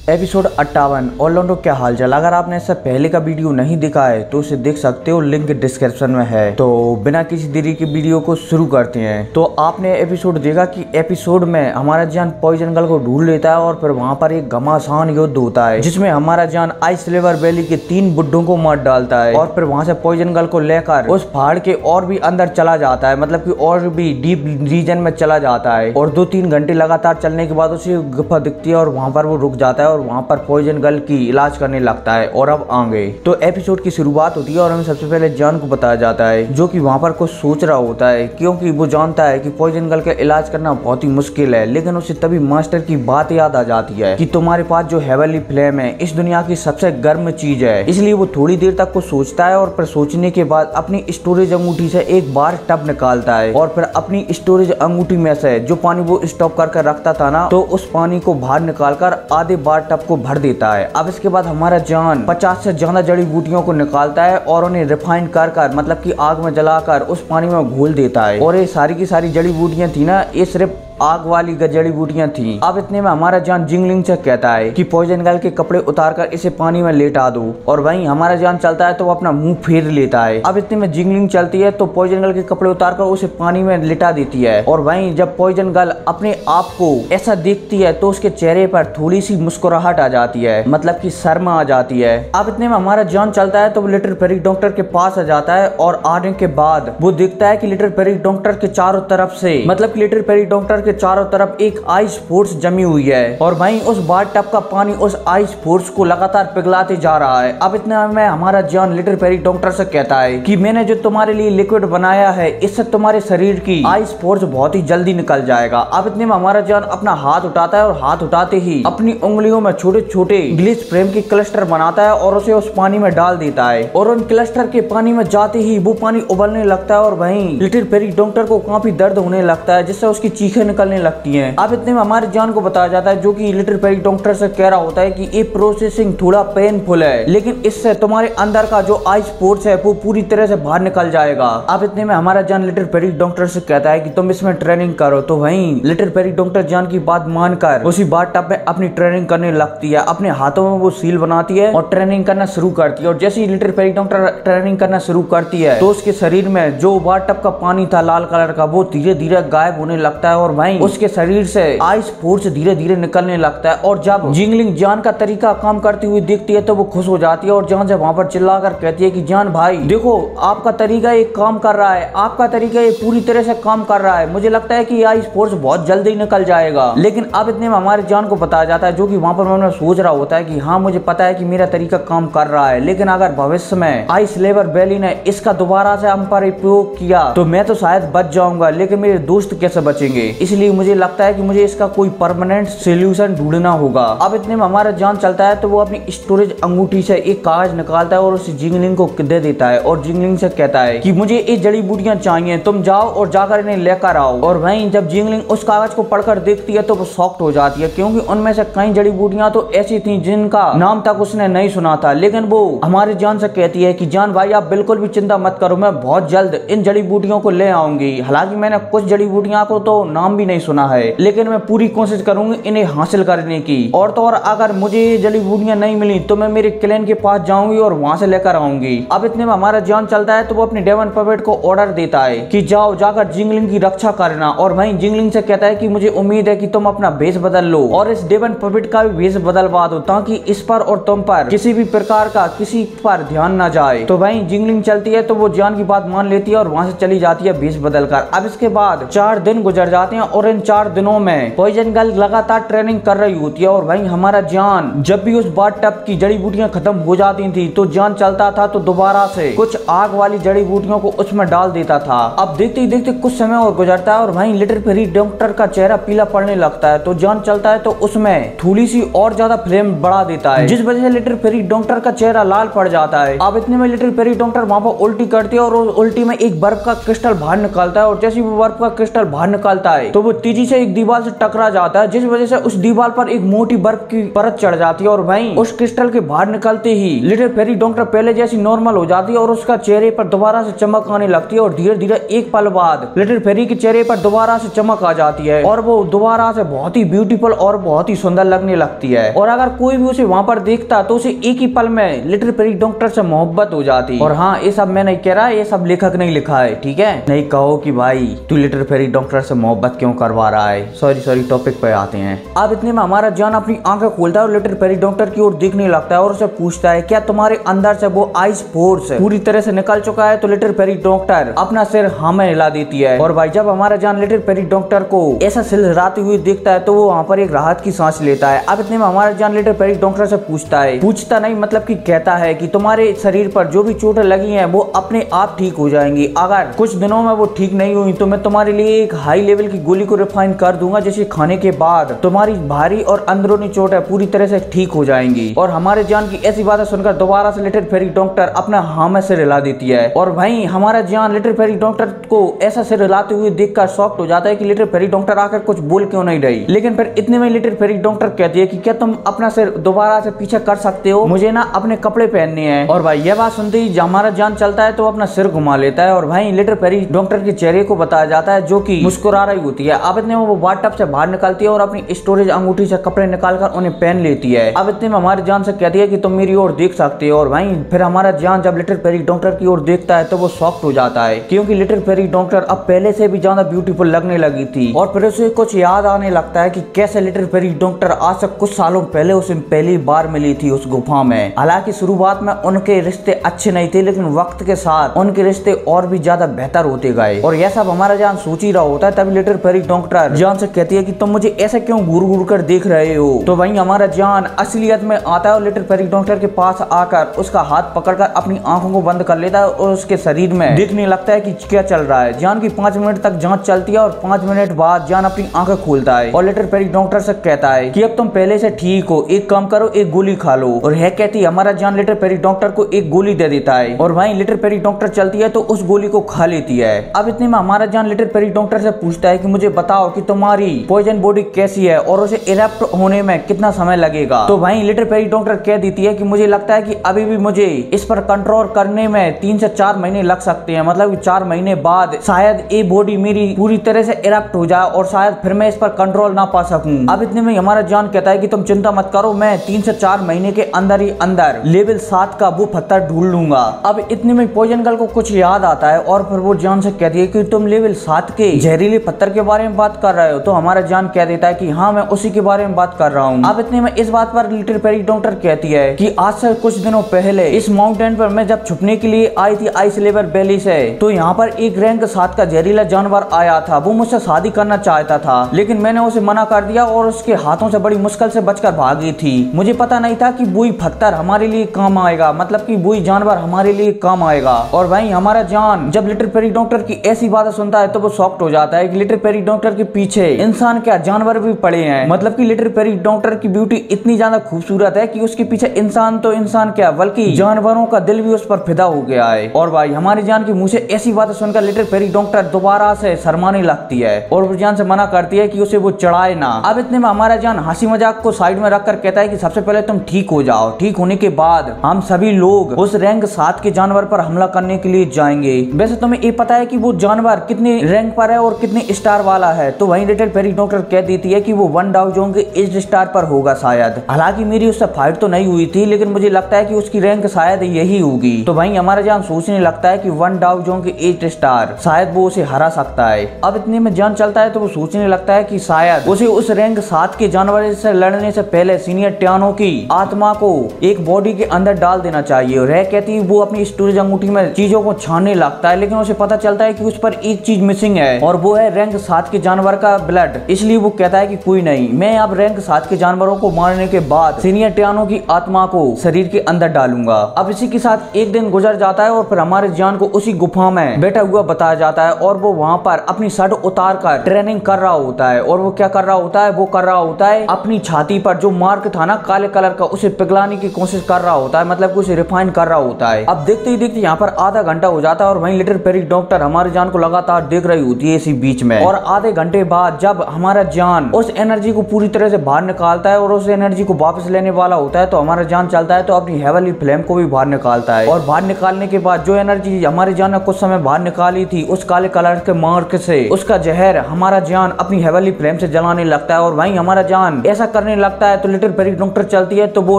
Episode 58 Orlando क्या हालचाल। अगर आपने इससे पहले का वीडियो नहीं देखा है तो उसे देख सकते हो, लिंक डिस्क्रिप्शन में है। तो बिना किसी देरी के वीडियो को शुरू करते हैं। तो आपने एपिसोड देखा कि एपिसोड में हमारा जान पॉइजन गर्ल को ढूंढ लेता है और फिर वहां पर एक घमासान युद्ध होता है जिसमें हमारा जान आइस लेवर वैली के 3 बुड्ढों को मार डालता है और फिर वहां से पॉइजन गर्ल को लेकर उस पहाड़ के और भी अंदर चला जाता है, मतलब कि और भी डीप रीजन में चला जाता है। और 2-3 घंटे लगातार चलने के बाद उसे गुफा दिखती है और वहां पर वो रुक जाता है और वहां पर पॉइजन गर्ल की इलाज करने लगता है। और अब आगे तो एपिसोड की शुरुआत होती है और हमें सबसे पहले जान को बताया जाता है जो कि वहां पर कुछ सोच रहा होता है, क्योंकि वो जानता है कि पॉइजन गर्ल का इलाज करना बहुत ही मुश्किल है। लेकिन उसे तभी मास्टर की बात याद आ जाती है कि तुम्हारे पास जो हेवनली फ्लेम है इस दुनिया की सबसे गर्म चीज है। इसलिए वो थोड़ी देर तक कुछ सोचता है और फिर सोचने के बाद अपनी स्टोरेज अंगूठी से एक बार टब निकालता है और फिर अपनी स्टोरेज अंगूठी में से जो पानी वो स्टॉक करके रखता था ना, तो उस पानी को बाहर निकालकर आधे बार टब को भर देता है। अब इसके बाद हमारा जान 50 से ज्यादा जड़ी बूटियों को निकालता है और उन्हें रिफाइन कर मतलब कि आग में जलाकर उस पानी में घोल देता है। और ये सारी की सारी जड़ी बूटियां थी ना, ये सिर्फ आग वाली जड़ी बूटियां थी। अब इतने में हमारा जान जिंगलिंग से कहता है कि पॉइजन गर्ल के कपड़े उतारकर इसे पानी में लेटा दो। और वहीं हमारा जान चलता है तो वो अपना मुंह फेर लेता है। अब इतने में जिंगलिंग चलती है तो पॉइजन गर्ल के कपड़े उतारकर उसे पानी में लेटा देती है। और वहीं जब पॉइजन गर्ल अपने आप को ऐसा देखती है तो उसके चेहरे पर थोड़ी सी मुस्कुराहट आ जाती है, मतलब की शर्म आ जाती है। अब इतने में हमारा जान चलता है तो वो लिटिल फेरी डॉक्टर के पास आ जाता है और आने के बाद वो देखता है कि लिटिल फेरी डॉक्टर के चारों तरफ से, मतलब कि लिटिल फेरी डॉक्टर के चारों तरफ एक आइस फोर्स जमी हुई है और वहीं उस बाथ टब का पानी उस आइस फोर्स को लगातार पिघलाते जा रहा है। अब इतने में हमारा जान लिटिल फेरी डॉक्टर से कहता है कि मैंने जो तुम्हारे लिए लिक्विड बनाया है इससे तुम्हारे शरीर की आइस फोर्स बहुत ही जल्दी निकल जाएगा। अब इतने में हमारा जान अपना हाथ उठाता है और हाथ उठाते ही अपनी उंगलियों में छोटे छोटे ग्लिच फ्रेम की क्लस्टर बनाता है और उसे उस पानी में डाल देता है। और उन क्लस्टर के पानी में जाते ही वो पानी उबलने लगता है और वहीं लिटिल फेरी डॉक्टर को काफी दर्द होने लगता है जिससे उसकी चीखें निकलने लगती हैं। अब इतने में हमारे जान को बताया जाता है जो कि लिटिल फेरी डॉक्टर से कह रहा होता है कि ये प्रोसेसिंग थोड़ा पेनफुल है, लेकिन इससे तुम्हारे अंदर का जो आइस फोर्स है वो पूरी तरह से बाहर निकल जाएगा। अब इतने में हमारा जान लिटिल फेरी डॉक्टर से कहता है कि तुम इसमें ट्रेनिंग करो। तो वहीं लिटिल फेरी डॉक्टर जान की बात मानकर उसी बाथ टब में अपनी ट्रेनिंग करने लगती है। अपने हाथों में वो सील बनाती है और ट्रेनिंग करना शुरू करती है। और जैसे ही लिटिल फेरी डॉक्टर ट्रेनिंग करना शुरू करती है तो उसके शरीर में जो बाथ टब का पानी था लाल कलर का वो धीरे धीरे गायब होने लगता है और वहीं उसके शरीर से आइस फोर्स धीरे धीरे निकलने लगता है। और जब जिंगलिंग जान का तरीका काम करती हुई देखती है तो वो खुश हो जाती है और जान से वहां पर चिल्लाकर कहती है कि जान भाई देखो, आपका तरीका एक काम कर रहा है, आपका तरीका ये पूरी तरह से काम कर रहा है। मुझे लगता है कि आइस फोर्स बहुत जल्दी निकल जाएगा। लेकिन अब इतने में हमारे जान को बताया जाता है जो कि वहां पर मैं सोच रहा होता है कि हाँ मुझे पता है कि मेरा तरीका काम कर रहा है, लेकिन अगर भविष्य में आइस लेवर वैली ने इसका दोबारा से हम पर उपयोग किया तो मैं तो शायद बच जाऊंगा, लेकिन मेरे दोस्त कैसे बचेंगे। इसलिए मुझे लगता है कि मुझे इसका कोई परमानेंट सोल्यूशन ढूंढना होगा। अब इतने में हमारा जान चलता है तो वो अपनी स्टोरेज अंगूठी से एक कागज निकालता है और उस जिंगलिंग को दे देता है और जिंगलिंग से कहता है कि मुझे ये जड़ी बूटियां चाहिए, तुम जाओ और जाकर इन्हें लेकर आओ। और वहीं जब जिंगलिंग उस कागज को पढ़कर देखती है तो वो शॉक्ड हो जाती है, क्योंकि उनमें से कई जड़ी बूटियां तो ऐसी थी जिनका नाम तक उसने नहीं सुना था। लेकिन वो हमारे जान से कहती है कि जान भाई आप बिल्कुल भी चिंता मत करो, मैं बहुत जल्द इन जड़ी बूटियों को ले आऊंगी। हालांकि मैंने कुछ जड़ी बूटियां को तो नाम भी नहीं सुना है, लेकिन मैं पूरी कोशिश करूंगी इन्हें हासिल करने की। और तो और अगर मुझे ये जड़ी बूटियां नहीं मिली तो मैं मेरे क्लैन के पास जाऊंगी और वहां से लेकर आऊंगी। अब इतने में हमारा जान चलता है तो वो अपने डेवन पपेट को ऑर्डर देता है कि जाओ जाकर जिंगलिंग की रक्षा करना। और वहीं जिंगलिंग से कहता है कि मुझे उम्मीद है कि तुम अपना भेष बदल लो और इस डेवन पपेट का भी भेष बदलवा दो ताकि इस पर और तुम पर किसी भी प्रकार का किसी पर ध्यान न जाए। तो वहीं जिंगलिंग चलती है तो वो जान की बात मान लेती है और वहां से चली जाती है भेष बदलकर। अब इसके बाद 4 दिन गुजर जाते हैं और इन 4 दिनों में पॉइजन गर्ल लगातार ट्रेनिंग कर रही होती है। और वहीं हमारा जान जब भी उस बाथ टब की जड़ी बूटियां खत्म हो जाती थी तो जान चलता था तो दोबारा से कुछ आग वाली जड़ी बूटियों को उसमें डाल देता था। अब देखते ही देखते कुछ समय और गुजरता है और वहीं लिटिल फेरी डॉक्टर का चेहरा पीला पड़ने लगता है। तो जान चलता है तो उसमें थोड़ी सी और ज्यादा फ्लेम बढ़ा देता है, जिस वजह से लिटिल फेरी डॉक्टर का चेहरा लाल पड़ जाता है। अब इतने में लिटिल फेरी डॉक्टर वहां पर उल्टी करती है और उल्टी में एक बर्फ का क्रिस्टल बाहर निकालता है। और जैसे वो बर्फ का क्रिस्टल बाहर निकालता है तो वो तेजी से एक दीवार से टकरा जाता है, जिस वजह से उस दीवार पर एक मोटी बर्फ की परत चढ़ जाती है और वहीं उस क्रिस्टल के बाहर निकलते ही लिटिल फेरी डॉक्टर पहले जैसी नॉर्मल हो जाती है और उसका चेहरे पर दोबारा से चमक आने लगती है और धीरे धीरे एक पल बाद लिटिल फेरी के चेहरे पर दोबारा से चमक आ जाती है और वो दोबारा से बहुत ही ब्यूटीफुल और बहुत ही सुंदर लगने लगती है। और अगर कोई भी उसे वहाँ पर देखता तो उसे एक ही पल में लिटिल फेरी डॉक्टर से मोहब्बत हो जाती। और हाँ, ये सब मैं नहीं कह रहा, ये सब लेखक नहीं लिखा है, ठीक है। नहीं कहो कि भाई तू लिटिल फेरी डॉक्टर से मोहब्बत क्यों करवा रहा है। सॉरी टॉपिक पे आते हैं। अब इतने में हमारा जान अपनी आंखें खोलता है और लिटिल फेरी डॉक्टर की ओर देखने लगता है और उसे पूछता है क्या तुम्हारे अंदर से वो आइस फोर्स पूरी तरह से निकल चुका है। तो लिटिल फेरी डॉक्टर अपना सिर हमें हिला देती है और भाई जब हमारा जान लिटिल फेरी डॉक्टर को ऐसा सिर हिलाते हुए देखता है तो वो वहाँ पर एक राहत की सांस लेता है। अब इतने में हमारा जान लिटिल फेरी डॉक्टर से पूछता नहीं मतलब कि कहता है कि तुम्हारे शरीर पर जो भी चोटें लगी हैं वो अपने आप ठीक हो जाएंगी। अगर कुछ दिनों में वो ठीक नहीं हुई तो मैं तुम्हारे लिए एक हाई लेवल की गोली को रिफाइन कर दूंगा, जिसे खाने के बाद तुम्हारी भारी और अंदरूनी चोटें पूरी तरह से ठीक हो जाएंगी। और हमारे जान की ऐसी बातें सुनकर दोबारा से लिटिल फेरी डॉक्टर अपना हाँ में सिर हिला देती है। और वहीं हमारा जान लिटिल फेरी डॉक्टर को ऐसा सिर हिलाते हुए देखकर शॉक्ड हो जाता है कि लिटिल फेरी डॉक्टर आकर कुछ बोल क्यों नहीं रही। लेकिन फिर इतने में लिटिल फेरी डॉक्टर कहती है कि क्या तुम अपना सिर दोबारा से पीछे कर सकते हो, मुझे ना अपने कपड़े पहनने हैं। और भाई यह बात सुनते ही हमारा जान चलता है तो अपना सिर घुमा लेता है और वहीं लिटिल फेरी डॉक्टर के चेहरे को बताया जाता है जो कि मुस्कुरा रही होती है। अब इतने में वो बाथटब से बाहर निकलती है और अपनी स्टोरेज अंगूठी से कपड़े निकालकर उन्हें पहन लेती है। अब इतने में हमारे जान से कहती है कि तुम मेरी ओर देख सकते हो। और वहीं फिर हमारा जान जब लिटिल फेरी डॉक्टर की ओर देखता है तो वो शॉक्ड हो जाता है क्योंकि लिटिल फेरी डॉक्टर अब पहले से भी ज्यादा ब्यूटीफुल लगने लगी थी। और फिर उसे कुछ याद आने लगता है कि कैसे लिटिल फेरी डॉक्टर आज से कुछ सालों पहले उसे पहली बार मिली थी उस गुफा में। हालांकि शुरुआत में उनके रिश्ते अच्छे नहीं थे लेकिन वक्त के साथ उनके रिश्ते और भी ज्यादा बेहतर होते गए। और यह सब हमारा जान सोच ही रहा होता है तभी लिटिल फेरी डॉक्टर जान से कहती है कि तुम मुझे ऐसे क्यों घूर घूर कर देख रहे हो। तो वहीं हमारा जान असलियत में आता है और लिटिल फेरी डॉक्टर के पास आकर उसका हाथ पकड़कर अपनी आंखों को बंद कर लेता है और उसके शरीर में देखने लगता है कि क्या चल रहा है। जान की 5 मिनट तक जांच चलती है और 5 मिनट बाद जान अपनी आंखें खोलता है और लिटिल फेरी डॉक्टर से कहता है कि अब तुम पहले से ठीक हो, एक काम करो एक गोली खा लो। और यह कहती हमारा जान लिटिल फेरी डॉक्टर को एक गोली दे देता है और वहीं लिटिल फेरी डॉक्टर चलती है तो उस गोली को खा लेती है। अब इतने में हमारा जान लिटिल फेरी डॉक्टर से पूछता है कि मुझे बताओ कि तुम्हारी पॉइजन बॉडी कैसी है और उसे इरप्ट होने में कितना समय लगेगा। तो वहीं लिटिल फेरी डॉक्टर कह देती है कि मुझे लगता है कि अभी भी मुझे इस पर कंट्रोल करने में 3 से 4 महीने लग सकते हैं। मतलब कि 4 महीने बाद शायद ये बॉडी मेरी पूरी तरह से इरप्ट हो जाए और शायद फिर मैं इस पर कंट्रोल ना पा सकूं। अब इतने में हमारा जान कहता है कि तुम चिंता मत करो, मैं 3 से 4 महीने के अंदर ही अंदर लेवल 7 का वो पत्थर ढूंढ लूंगा। अब इतने में पॉइजन गर्ल को कुछ याद आता है और फिर वो जान से कहती है कि तुम लेवल 7 के जहरीले पत्थर के बारे में बात कर रहे हो। तो हमारा जान कह देता है कि हाँ मैं उसी के बारे में बात कर रहा हूँ। अब इतने में इस बात पर लिटिल फेरी डॉक्टर कहती है कि आज से कुछ दिनों पहले इस माउंटेन पर मैं जब छुपने के लिए आई थी आइस लेवल वैली से, तो यहाँ पर एक रैंक 7 का जहरीला जानवर आया था। वो मुझसे शादी करना चाहता था लेकिन मैंने उसे मना कर दिया और उसके हाथों से बड़ी मुश्किल से बचकर भागी थी। मुझे पता नहीं था कि वही पत्थर हमारे लिए काम आएगा, मतलब कि वही जानवर हमारे लिए काम आएगा। और वहीं हमारा जान जब लिटिल फेरी डॉक्टर की ऐसी बातें सुनता है तो वो शॉक्ड हो जाता है कि लिटिल फेरी डॉक्टर के पीछे इंसान क्या जानवर भी पड़े हैं। मतलब कि लिटिल फेरी डॉक्टर की ब्यूटी इतनी ज्यादा खूबसूरत है कि उसके पीछे इंसान तो इंसान क्या बल्कि जानवरों का दिल भी उस पर फिदा हो गया है। और भाई हमारी जान की मुंह से ऐसी बातें सुनकर लिटिल फेरी डॉक्टर दोबारा से शर्माने लगती है और वो जान से मना करती है कि उसे वो चढ़ाए ना। अब इतने में हमारा जान हंसी मजाक को साइड में रखकर कहता है कि सबसे पहले तुम ठीक हो जाओ, ठीक होने के बाद हम सभी लोग उस रैंक 7 के जानवर पर हमला करने के लिए जाएंगे। वैसे तुम्हें ये पता है कि वो जानवर कितने रैंक पर है और कितने स्टार वाला है। तो वहीं लिटिल फेरी डॉक्टर कह देती है कि वो 1 डाउ जोंग के 8 स्टार पर होगा शायद। हालांकि मेरी उससे फाइट तो नहीं हुई थी लेकिन मुझे लगता है कि उसकी रैंक शायद यही होगी। तो वहीं हमारा जान सोचने लगता है कि 1 डाउ जोंग के 8 स्टार शायद वो उसे हरा सकता है। अब इतने में जान चलता है तो वो सोचने लगता है कि शायद उसे उस रैंक 7 के जानवर से लड़ने से पहले सीनियर टियानो की आत्मा को एक बॉडी के अंदर डाल देना चाहिए। और कहती है वो अपनी स्टोरेज अंगूठी में चीजों को छानने लगता है लेकिन उसे पता चलता है कि उस पर एक चीज मिसिंग है और वो है रैंक 7 के जानवर का ब्लड। इसलिए वो कहता है कि कोई नहीं, मैं अब रैंक 7 के जानवरों को मारने के बाद सीनियर टियानो की आत्मा को शरीर के अंदर डालूंगा। अब इसी के साथ एक दिन गुजर जाता है और फिर हमारे जान को उसी गुफा में बैठा हुआ बताया जाता है और वो वहाँ पर अपनी शर्ट उतार कर ट्रेनिंग कर रहा होता है। और वो क्या कर रहा होता है, वो कर रहा होता है अपनी छाती पर जो मार्क था ना काले कलर का, उसे पिघलाने की कोशिश कर रहा होता है, मतलब कि उसे रिफाइन कर रहा होता है। अब देखते ही देखते यहाँ पर आधा घंटा हो जाता है और वहीं लिटिल फेरी डॉक्टर हमारे जान को लगातार देख रही होती है इसी बीच में। और आधे घंटे बाद जब हमारा जान उस एनर्जी को पूरी तरह से बाहर निकालता है और उस एनर्जी को वापस लेने वाला होता है तो हमारा जान चलता है तो अपनी हेवनली फ्लेम को भी बाहर निकालता है। और बाहर निकालने के बाद जो एनर्जी हमारे जान ने कुछ समय बाहर निकाली थी उस काले कलर के मार्क से उसका जहर हमारा जान अपनी हेवनली फ्लेम से जलाने लगता है। और वहीं हमारा जान ऐसा करने लगता है तो लिटिल फेरी डॉक्टर चलती है तो वो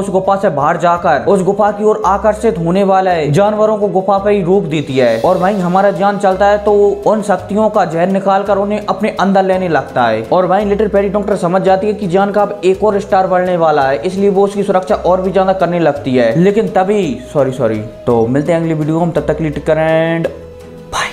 उस गुफा से बाहर जाकर उस गुफा की ओर आकर्षित होने वाले जानवरों को गुफा पे ही रोक देती है। और वहीं हमारा जान चलता है तो उन शक्तियों का जहर निकालकर उन्हें अपने अंदर लेने लगता है। और वहीं लिटिल फेरी डॉक्टर समझ जाती है कि जान का अब एक और स्टार बढ़ने वाला है, इसलिए वो उसकी सुरक्षा और भी ज्यादा करने लगती है। लेकिन तभी सॉरी तो मिलते हैं अगली वीडियो में, तब तक टेक केयर एंड बाय।